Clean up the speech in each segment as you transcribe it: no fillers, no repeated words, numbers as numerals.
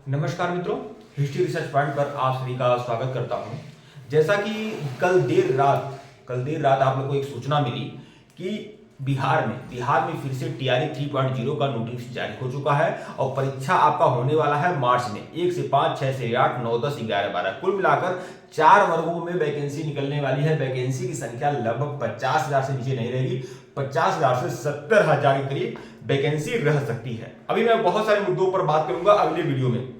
नमस्कार मित्रों, history research point पर आप सभी का स्वागत करता हूं। जैसा कि कल देर रात आप लोग को एक सूचना मिली कि बिहार में फिर से टीआरई 3.0 का नोटिस जारी हो चुका है और परीक्षा आपका होने वाला है मार्च में 1 से 5, 6 से 8, 9, 10, 11, 12 कुल मिलाकर 4 वर्गों में वैकेंसी निकलने वाली है। वैकेंसी की संख्या लगभग 50,000 से नीचे नहीं रहेगी। 50,000 से 70,000 के करीब वैकेंसी रह सकती है। अभी मैं बहुत सारे मुद्दों पर बात करूंगा अगले वीडियो में।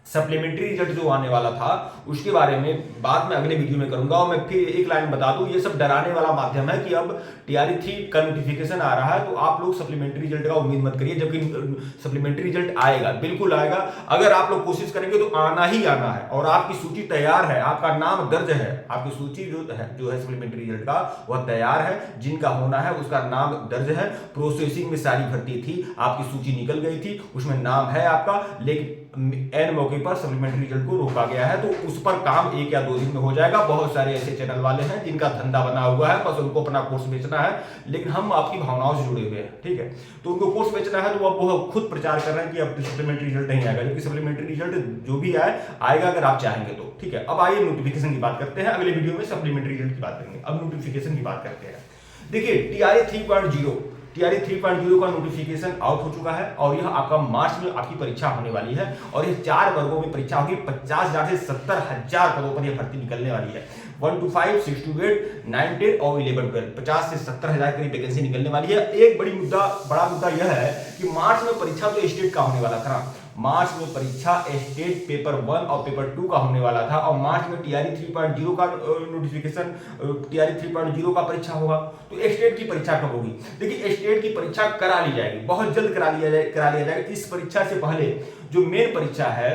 सप्लीमेंट्री रिजल्ट जो आने वाला था उसके बारे में बात मैं अगले वीडियो में करूंगा। और मैं फिर एक लाइन बता दूं, ये सब डराने वाला माध्यम है कि अब टीआरई 3 का नोटिफिकेशन आ रहा है तो आप लोग सप्लीमेंट्री रिजल्ट का उम्मीद मत करिए, जबकि सप्लीमेंट्री रिजल्ट आएगा, बिल्कुल आएगा। अगर आप लोग कोशिश करेंगे तो आना ही आना है और आपकी सूची तैयार है, आपका नाम दर्ज है, आपकी सूची जो है सप्लीमेंट्री रिजल्ट का वह तैयार है। जिनका होना है उसका नाम दर्ज है। प्रोसेसिंग में सारी भर्ती थी, आपकी सूची निकल गई थी, उसमें नाम है आपका, लेकिन एन मौके पर सप्लीमेंट्री रिजल्ट को रोका गया है। तो उस पर काम 1 या 2 दिन में हो जाएगा। बहुत सारे ऐसे चैनल वाले हैं जिनका धंधा बना हुआ है, बस उनको अपना कोर्स बेचना है, लेकिन हम आपकी भावनाओं से जुड़े हुए हैं, ठीक है। तो उनको कोर्स बेचना है तो अब वो खुद प्रचार कर रहे हैं कि अब सप्लीमेंट्री रिजल्ट नहीं आएगा, जबकि सप्लीमेंट्री रिजल्ट जो भी आएगा अगर आप चाहेंगे तो, ठीक है। अब आइए नोटिफिकेशन की बात करते हैं। अगले वीडियो में सप्लीमेंट्री रिजल्ट की बात करेंगे, अब नोटिफिकेशन की बात करते हैं। देखिए टीआरई 3.0 का नोटिफिकेशन आउट हो चुका है और यह आपका मार्च में आपकी परीक्षा होने वाली है और यह 4 वर्गों में परीक्षा होगी। 50,000 से 70,000 पदों पर यह भर्ती निकलने वाली है। 1 to 5, 6 to 8, 9, 10 और 11, 12 50 से 70,000 करीब वैकेंसी निकलने वाली है। एक बड़ा मुद्दा यह है कि मार्च में परीक्षा तो स्टेट का होने वाला था। मार्च में परीक्षा स्टेट पेपर 1 और पेपर 2 का होने वाला था और मार्च में टीआरई 3.0 का नोटिफिकेशन, टीआरई 3.0 का परीक्षा होगा। तो स्टेट की परीक्षा कब होगी? देखिए स्टेट की परीक्षा करा ली जाएगी, बहुत जल्द करा लिया जाएगा। इस परीक्षा से पहले जो मेन परीक्षा है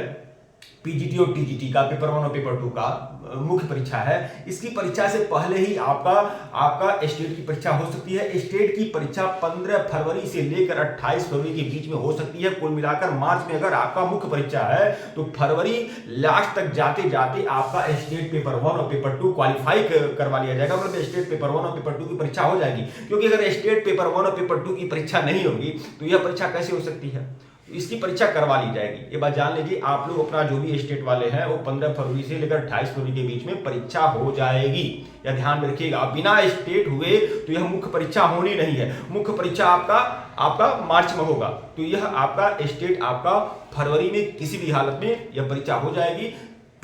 पीजीटी और टीजीटी का, पेपर 1 और पेपर 2 का मुख्य परीक्षा है, इसकी परीक्षा से पहले ही आपका स्टेट की परीक्षा हो सकती है। स्टेट की परीक्षा 15 फरवरी से लेकर 28 फरवरी के बीच में हो सकती है। कुल मिलाकर मार्च में अगर आपका मुख्य परीक्षा है तो फरवरी लास्ट तक जाते जाते आपका स्टेट पेपर 1 और पेपर 2 क्वालिफाई करवा लिया जाएगा। मतलब स्टेट पेपर 1 और पेपर 2 की परीक्षा हो जाएगी, क्योंकि अगर स्टेट पेपर 1 और पेपर 2 की परीक्षा नहीं होगी तो यह परीक्षा कैसे हो सकती है? इसकी परीक्षा करवा ली जाएगी। ये बात जान लीजिए, आप लोग अपना जो भी स्टेट वाले हैं वो 15 फरवरी से लेकर 28 फरवरी के बीच में परीक्षा हो जाएगी, या ध्यान में रखिएगा। बिना स्टेट हुए तो यह मुख्य परीक्षा होनी नहीं है। मुख्य परीक्षा आपका मार्च में होगा, तो यह आपका स्टेट आपका फरवरी में किसी भी हालत में यह परीक्षा हो जाएगी।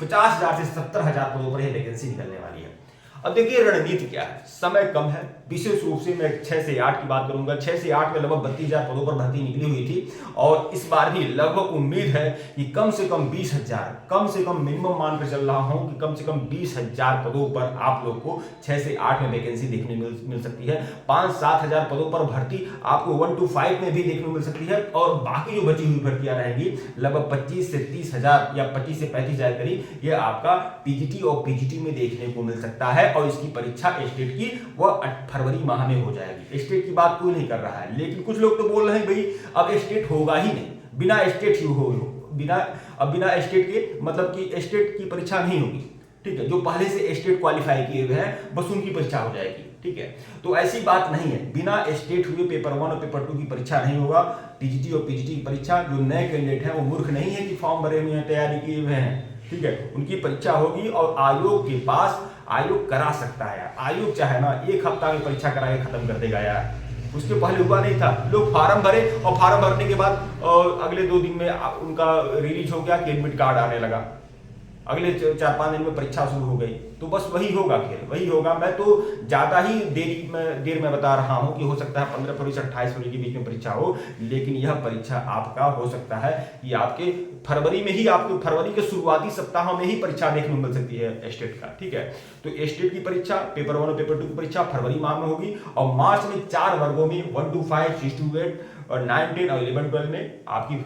50,000 से 70,000 पदों पर यह वैकेंसी निकलने वाली है। अब देखिए रणनीति क्या है, समय कम है, विशेष रूप से मैं 6 से 8 की बात करूंगा। 6 से 8 में लगभग 32,000 पदों पर भर्ती निकली हुई थी और इस बार भी लगभग उम्मीद है कि कम से कम 20,000, कम से कम मिनिमम मानकर चल रहा हूं कि कम से कम 20,000 पदों पर आप लोग को 6 से 8 में वैकेंसी देखने मिल सकती है। 5-7,000 पदों पर भर्ती आपको 1 to 5 में भी देखने को मिल सकती है और बाकी जो बची हुई भर्तियां रहेंगी लगभग 25 से 30,000 या 25 से 35,000 करीब ये आपका पीजीटी और पीजीटी में देखने को मिल सकता है। और इसकी परीक्षा स्टेट की वह फरवरी माह में हो जाएगी। स्टेट की बात कोई नहीं कर रहा है, लेकिन कुछ लोग तो बोल रहे हैं भाई अब स्टेट होगा ही नहीं, बिना स्टेट बिना स्टेट के, मतलब कि स्टेट की परीक्षा नहीं होगी, ठीक है। जो पहले से स्टेट क्वालिफाई किए हुए हैं बस उनकी परीक्षा हो जाएगी, ठीक है। तो ऐसी बात नहीं है, बिना स्टेट हुए पेपर 1 और पेपर 2 की परीक्षा नहीं होगा। टीजीटी और पीजीटी की परीक्षा, जो नए कैंडिडेट हैं वो मूर्ख नहीं है कि फॉर्म भरे हुए हैं, तैयारी किए हुए हैं, ठीक है, उनकी परीक्षा होगी और आयोग करा सकता है। आयोग चाहे ना 1 हफ्ता में परीक्षा करा के खत्म कर देगा यार, उसके पहले हुआ नहीं था। लोग फार्म भरे और फार्म भरने के बाद अगले 2 दिन में उनका रिलीज हो गया कि एडमिट कार्ड आने लगा, अगले 4-5 दिन में परीक्षा शुरू हो गई। तो बस वही होगा, खेल वही होगा। मैं तो ज्यादा ही देर में बता रहा हूं कि हो सकता है 15 फरवरी से 28 फरवरी के बीच में परीक्षा हो, लेकिन यह परीक्षा आपका हो सकता है कि आपके फरवरी में ही, आपको फरवरी के शुरुआती सप्ताहों में ही परीक्षा देखने को मिल सकती है स्टेट का, ठीक है। तो स्टेट की परीक्षा पेपर 1 और पेपर 2 की परीक्षा फरवरी माह में होगी और मार्च में 4 वर्गों में 1 to 5, 6 to 8 और 9, 10 और 11, 12 में आपकी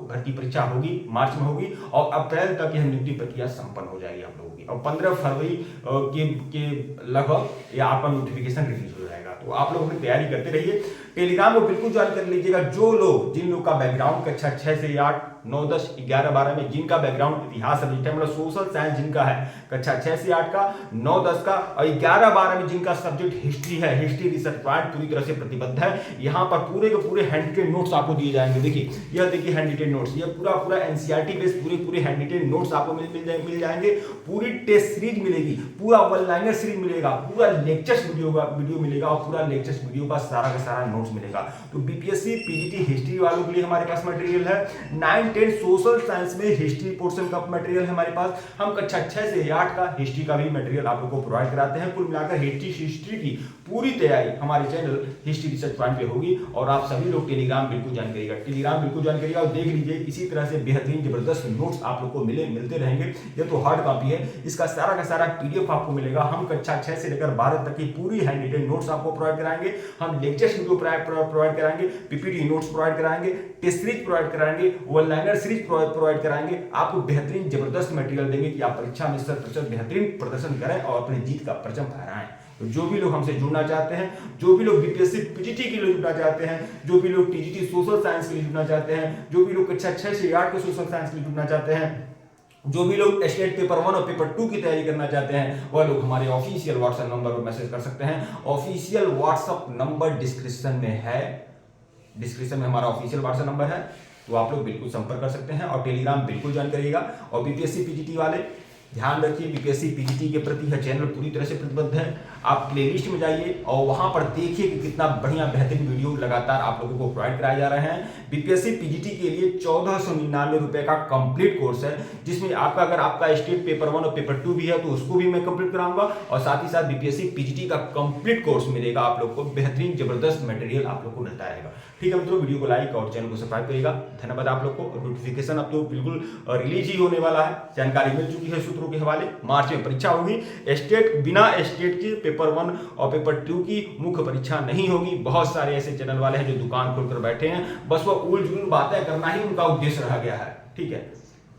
भर्ती परीक्षा होगी, मार्च में होगी और अप्रैल तक यह नियुक्ति प्रक्रिया संपन्न हो जाएगी आप लोगों की। होगी और 15 फरवरी के लगभग ये आपका नोटिफिकेशन रिलीज हो जाएगा। तो आप लोग अपनी तैयारी करते रहिए। टेलीग्राम को बिल्कुल ज्वाइन कर लीजिएगा। जो लोग जिन लोग का बैकग्राउंड कक्षा 6 से 8, 9, 10, 11, 12 में जिनका बैकग्राउंड इतिहास सब्जेक्ट है, मतलब सोशल साइंस जिनका है कक्षा 6 से 8 का, 9, 10 का और 11, 12 में जिनका सब्जेक्ट हिस्ट्री है, हिस्ट्री रिसर्च पॉइंट पूरी तरह से प्रतिबद्ध है। यहाँ पर पूरे के पूरे हैंडरिटेन नोट्स आपको दिए जाएंगे। देखिए यह देखिए हैंडरिटेन नोट्स, ये पूरा एनसीईआरटी बेस्ड पूरे हैंडरिटेन नोट्स आपको मिल जाएंगे। पूरी टेस्ट सीरीज मिलेगी, पूरा वन लाइनर सीरीज मिलेगा, पूरा लेक्चर्स वीडियो मिलेगा और पूरा लेक्चर्स वीडियो का सारा नोट्स मिलेगा। तो बीपीएससी पीजीटी हिस्ट्री वालों के लिए हमारे पास मटेरियल है। 9, 10 सोशल साइंस में हिस्ट्री पोर्शन का मटेरियल है हमारे पास। हम कक्षा 6 से 8 का हिस्ट्री का भी मटेरियल आप लोगों को प्रोवाइड कराते हैं। कुल मिलाकर हिस्ट्री की पूरी तैयारी हमारे चैनल हिस्ट्री रिसर्च पॉइंट पे होगी। और आप सभी लोग टेलीग्राम बिल्कुल ज्वाइन करिएगा, और देख लीजिए इसी तरह से बेहतरीन जबरदस्त नोट्स आप लोग को मिलते रहेंगे। ये तो हार्ड कॉपी है, इसका सारा पीडीएफ आपको मिलेगा। हम कक्षा 6 से लेकर 12 तक की पूरी हैंड रिटेन नोट्स आपको प्रोवाइड कराएंगे। हम लेक्चर्स वीडियो प्रोवाइड कराएंगे, पीपीटी नोट्स प्रोवाइड कराएंगे, टेस्ट सीरीज प्रोवाइड कराएंगे, वन लाइनर सीरीज प्रोवाइड कराएंगे। आपको बेहतरीन जबरदस्त मटेरियल देंगे कि आप परीक्षा में 100% बेहतरीन प्रदर्शन करें और अपनी जीत का परचम फहराएं। तो जो भी लोग हमसे जुड़ना चाहते हैं, जो भी लोग बीपीएससी पीजीटी के लिए जुड़ना चाहते हैं, जो भी लोग टीजीटी सोशल साइंस के लिए जुड़ना चाहते हैं, जो भी लोग कक्षा 6 से 8 के सोशल साइंस के लिए जुड़ना चाहते हैं, जो भी लोग स्टेट पेपर 1 और पेपर 2 की तैयारी करना चाहते हैं, वह लोग हमारे ऑफिशियल व्हाट्सएप नंबर पर मैसेज कर सकते हैं। ऑफिशियल व्हाट्सएप नंबर डिस्क्रिप्शन में है, डिस्क्रिप्शन में हमारा ऑफिशियल व्हाट्सएप नंबर है, तो आप लोग बिल्कुल संपर्क कर सकते हैं। और टेलीग्राम बिल्कुल ज्वाइन करिएगा। और बीपीएससी पीजीटी वाले ध्यान रखिए, बीपीएससी पीजीटी के प्रति यह चैनल पूरी तरह से प्रतिबद्ध है। आप प्लेलिस्ट में जाइए और वहां पर देखिए कि कितना बढ़िया बेहतरीन वीडियो लगातार आप लोगों को प्रोवाइड कराए जा रहे हैं। बीपीएससी पीजीटी के लिए 1499 रुपए का कंप्लीट कोर्स है, जिसमें आपका अगर आपका स्टेट पेपर 1 और पेपर 2 भी है तो उसको भी मैं कंप्लीट कराऊंगा। और साथ ही साथ बीपीएससी पीजीटी का कंप्लीट कोर्स मिलेगा आप लोग को, बेहतरीन जबरदस्त मटेरियल आप लोग को मिलता रहेगा। ठीक है मित्रों, वीडियो को लाइक और चैनल को सब्सक्राइब करिएगा। धन्यवाद आप लोग को। नोटिफिकेशन आप लोग बिल्कुल रिलीज ही होने वाला है, जानकारी मिल चुकी है सूत्रों के हवाले। मार्च में परीक्षा होगी। स्टेट बिना स्टेट के पेपर 1 और पेपर 2 की मुख्य परीक्षा नहीं होगी। बहुत सारे ऐसे चैनल वाले हैं जो दुकान खोलकर बैठे हैं, बस वो उल जुल बातें करना ही उनका उद्देश्य रह गया है। ठीक है,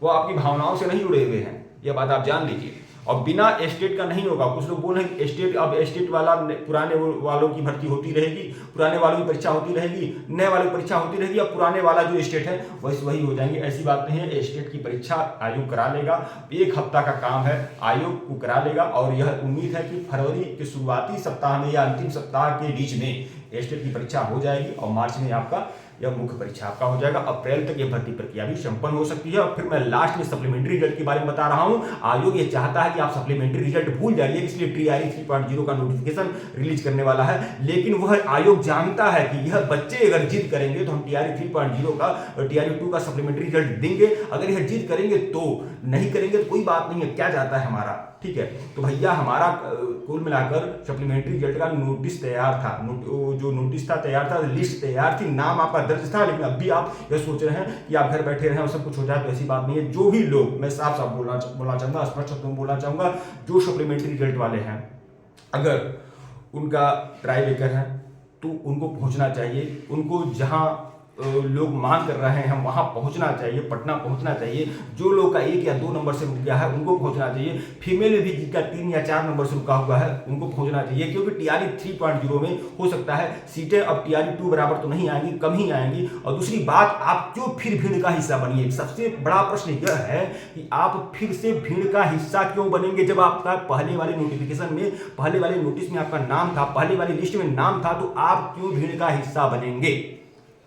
वो आपकी भावनाओं से नहीं जुड़े हुए हैं, यह बात आप जान लीजिए। और बिना स्टेट का नहीं होगा। कुछ लोग बोल रहे हैं स्टेट, अब स्टेट वाला पुराने वालों की भर्ती होती रहेगी, पुराने वालों की परीक्षा होती रहेगी, नए वालों की परीक्षा होती रहेगी, अब पुराने वाला जो स्टेट है वही हो जाएंगे। ऐसी बात नहीं है। स्टेट की परीक्षा आयोग करा लेगा, 1 हफ्ता का काम है, आयोग को करा लेगा। और यह उम्मीद है कि फरवरी के शुरुआती सप्ताह में या अंतिम सप्ताह के बीच में स्टेट की परीक्षा हो जाएगी और मार्च में आपका यह मुख्य परीक्षा आपका हो जाएगा। अप्रैल तक यह भर्ती प्रक्रिया भी संपन्न हो सकती है। और फिर मैं लास्ट में सप्लीमेंट्री रिजल्ट के बारे में बता रहा हूं। आयोग ये चाहता है कि आप सप्लीमेंट्री रिजल्ट भूल जाइए, इसलिए टीआरई 3.0 का नोटिफिकेशन रिलीज करने वाला है। लेकिन वह आयोग जानता है कि यह बच्चे अगर जिद करेंगे तो हम टीआरई 3.0 का और टीआरई 2 का सप्लीमेंट्री रिजल्ट देंगे। अगर यह जिद करेंगे तो, नहीं करेंगे तो कोई बात नहीं है, क्या जाता है हमारा। ठीक है, तो भैया हमारा कुल मिलाकर सप्लीमेंट्री रिजल्ट का नोटिस तैयार था, जो नोटिस था तैयार था, लिस्ट तैयार थी, नाम आपका दर्ज था। लेकिन अब भी आप यह सोच रहे हैं कि आप घर बैठे रहें और सब कुछ हो जाए, तो ऐसी बात नहीं है। जो भी लोग, मैं साफ साफ बोलना चाहूंगा, स्पष्ट शब्दों में बोलना चाहूंगा, जो सप्लीमेंट्री रिजल्ट वाले हैं, अगर उनका ट्राई बेकर है तो उनको पहुंचना चाहिए। उनको जहां लोग मांग कर रहे हैं हम वहां पहुंचना चाहिए, पटना पहुंचना चाहिए। जो लोग का 1 या 2 नंबर से रुक गया है उनको पहुंचना चाहिए। फीमेल में भी जिनका 3 या 4 नंबर से रुका हुआ है उनको पहुंचना चाहिए, क्योंकि टीआरई 3.0 में हो सकता है सीटें अब टीआरई 2 बराबर तो नहीं आएंगी, कम ही आएंगी। और दूसरी बात, आप क्यों फिर भीड़ का हिस्सा बनिए। सबसे बड़ा प्रश्न यह है कि आप फिर से भीड़ का हिस्सा क्यों बनेंगे। जब आपका पहले वाले नोटिफिकेशन में, पहले वाले नोटिस में आपका नाम था, पहले वाली लिस्ट में नाम था, तो आप क्यों भीड़ का हिस्सा बनेंगे।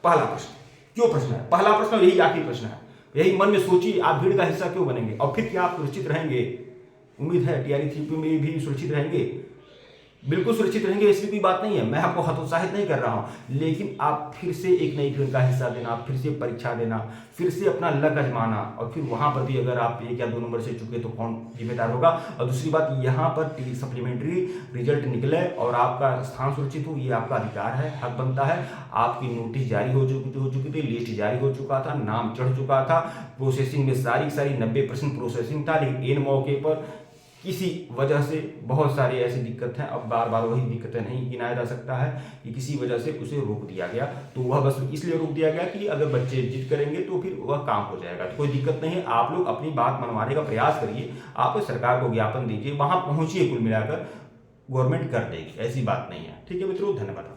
पहला प्रश्न, क्यों प्रश्न है, पहला प्रश्न, यही आखिरी प्रश्न है। यही मन में सोचिए, आप भीड़ का हिस्सा क्यों बनेंगे। और फिर क्या आप सुरक्षित रहेंगे। उम्मीद है टीआरई 3 में भी सुरक्षित रहेंगे, बिल्कुल सुरक्षित रहेंगे, इसलिए कोई बात नहीं है, मैं आपको हतोत्साहित नहीं कर रहा हूं। लेकिन आप फिर से एक नई भीड़ का हिस्सा देना, फिर से परीक्षा देना, फिर से अपना लक आजमाना, और फिर वहां पर भी अगर आप 1 या 2 नंबर से चुके तो कौन जिम्मेदार होगा। और दूसरी बात, यहाँ पर सप्लीमेंट्री रिजल्ट निकले और आपका स्थान सुरक्षित हो, ये आपका अधिकार है, हक बनता है। आपकी नोटिस जारी हो चुकी थी, लिस्ट जारी हो चुका था, नाम चढ़ चुका था, प्रोसेसिंग में सारी 90% प्रोसेसिंग था। लेकिन इन मौके पर किसी वजह से बहुत सारी ऐसी दिक्कत हैं, अब बार बार वही दिक्कतें नहीं गिनाया जा सकता है कि किसी वजह से उसे रोक दिया गया, तो वह बस इसलिए रोक दिया गया कि अगर बच्चे जिद करेंगे तो फिर वह काम हो जाएगा। तो कोई दिक्कत नहीं है, आप लोग अपनी बात मनवाने का प्रयास करिए, आप सरकार को ज्ञापन दीजिए, वहां पहुंचिए, कुल मिलाकर गवर्नमेंट कर देगी, ऐसी बात नहीं है। ठीक है मित्रों, धन्यवाद।